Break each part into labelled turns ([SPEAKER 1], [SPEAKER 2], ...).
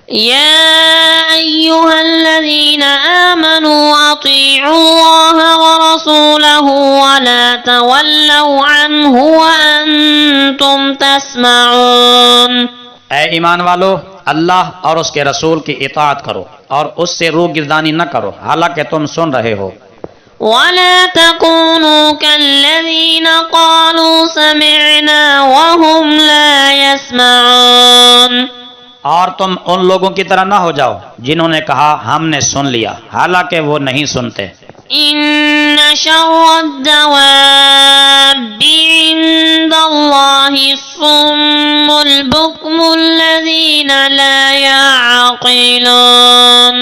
[SPEAKER 1] يا أيها الذين آمنوا أطيعوا الله ورسوله ولا تولوا عنه وأنتم تسمعون.
[SPEAKER 2] اے ایمان والو، اللہ اور اس کے رسول کی اطاعت کرو اور اس سے روح گردانی نہ کرو حالانکہ تم سن رہے ہو.
[SPEAKER 1] ولا تكونوا كالذين قالوا سمعنا وهم لا يسمعون.
[SPEAKER 2] اور تم ان لوگوں کی طرح نہ ہو جاؤ جنہوں نے کہا ہم نے سن لیا حالانکہ وہ نہیں سنتے.
[SPEAKER 1] إن شر الدواب عند الله الصم البكم الذين لا يعقلون.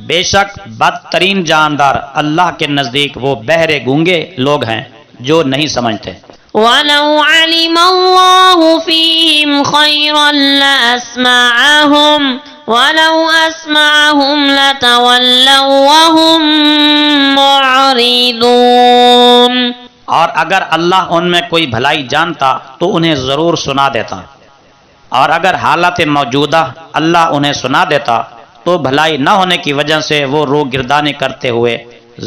[SPEAKER 2] بے شک بدترین جاندار اللہ کے نزدیک وہ بہرے گونگے لوگ ہیں جو نہیں سمجھتے.
[SPEAKER 1] ولو علم الله فيهم خيرا لأسمعهم ولو أسمعهم لتولوا وهم معرضون.
[SPEAKER 2] اور اگر اللہ ان میں کوئی بھلائی جانتا تو انہیں ضرور سنا دیتا، اور اگر حالت موجودہ اللہ انہیں سنا دیتا تو بھلائی نہ ہونے کی وجہ سے وہ روح گردانی کرتے ہوئے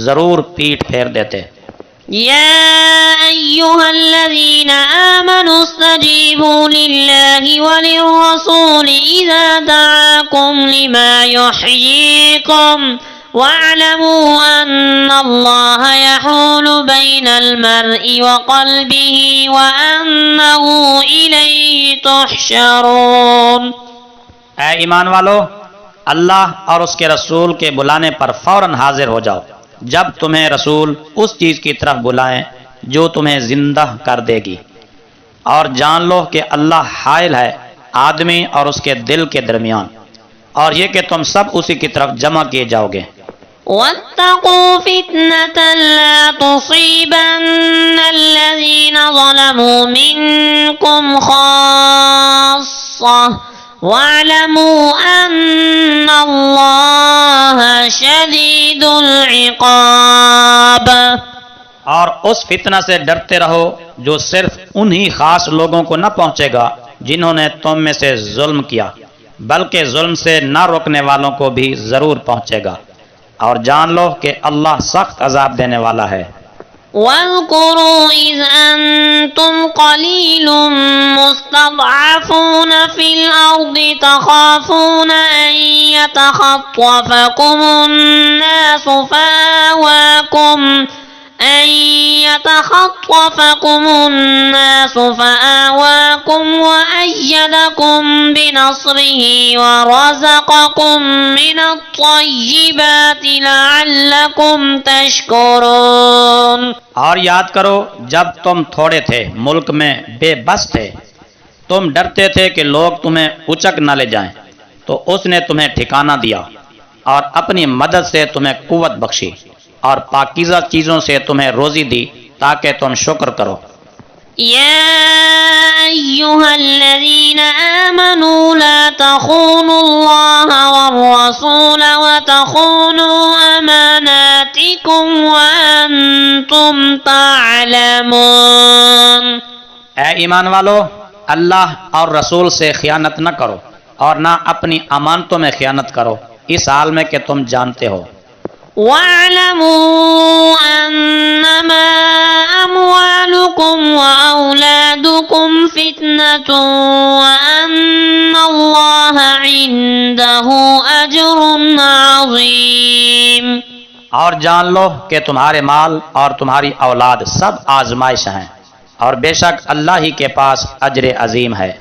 [SPEAKER 2] ضرور پیٹھ پھیر دیتے.
[SPEAKER 1] يا أيها الذين آمنوا استجيبوا لله وللرسول إذا دعاكم لما يحييكم واعلموا أن الله يحول بين المرء وقلبه وأنه إليه تحشرون.
[SPEAKER 2] اے ایمان والو، اللہ اور اس کے رسول کے بلانے پر فوراً حاضر ہو جاؤ جب تمہیں رسول اس چیز کی طرف بلائیں جو تمہیں زندہ کر دے گی، اور جان لو کہ اللہ حائل ہے آدمی اور اس کے دل کے درمیان، اور یہ کہ تم سب اسی کی طرف جمع کیے جاؤ گے.
[SPEAKER 1] واتقوا فتنة لا تصيبن الذين ظلموا منكم خاصة واعلموا أن الله شديد العقاب.
[SPEAKER 2] اور اس فتنہ سے ڈرتے رہو جو صرف انہی خاص لوگوں کو نہ پہنچے گا جنہوں نے تم میں سے ظلم کیا، بلکہ ظلم سے نہ روکنے والوں کو بھی ضرور پہنچے گا، اور جان لو کہ اللہ سخت عذاب دینے والا ہے.
[SPEAKER 1] واذكروا إذ أنتم قليل مستضعفون في الأرض تخافون أن يتخطفكم الناس فآواكم وأيدكم بنصره ورزقكم من الطيبات لعلكم تشكرون.
[SPEAKER 2] اور یاد کرو جب تم تھوڑے تھے، ملک میں بے بس تھے، تم ڈرتے تھے کہ لوگ تمہیں اچک نہ لے جائیں، تو اس نے تمہیں ٹھکانہ دیا اور اپنی مدد سے تمہیں قوت بخشی اور پاکیزہ چیزوں سے تمہیں روزی دی تاکہ تم شکر کرو.
[SPEAKER 1] يا أيها الذين آمنوا لا تخونوا الله والرسول وتخونوا أماناتكم وأنتم تعلمون.
[SPEAKER 2] اے ایمان والو، اللہ اور رسول سے خیانت نہ کرو اور نہ اپنی امانتوں میں خیانت کرو اس حال میں کہ تم جانتے ہو.
[SPEAKER 1] واعلموا أنما أموالكم وأولادكم فتنة وأن الله عنده أجر عظيم.
[SPEAKER 2] اور جان لو کہ تمہارے مال اور تمہاری اولاد سب آزمائش ہیں، اور بے شک اللہ ہی کے پاس اجر عظیم ہے.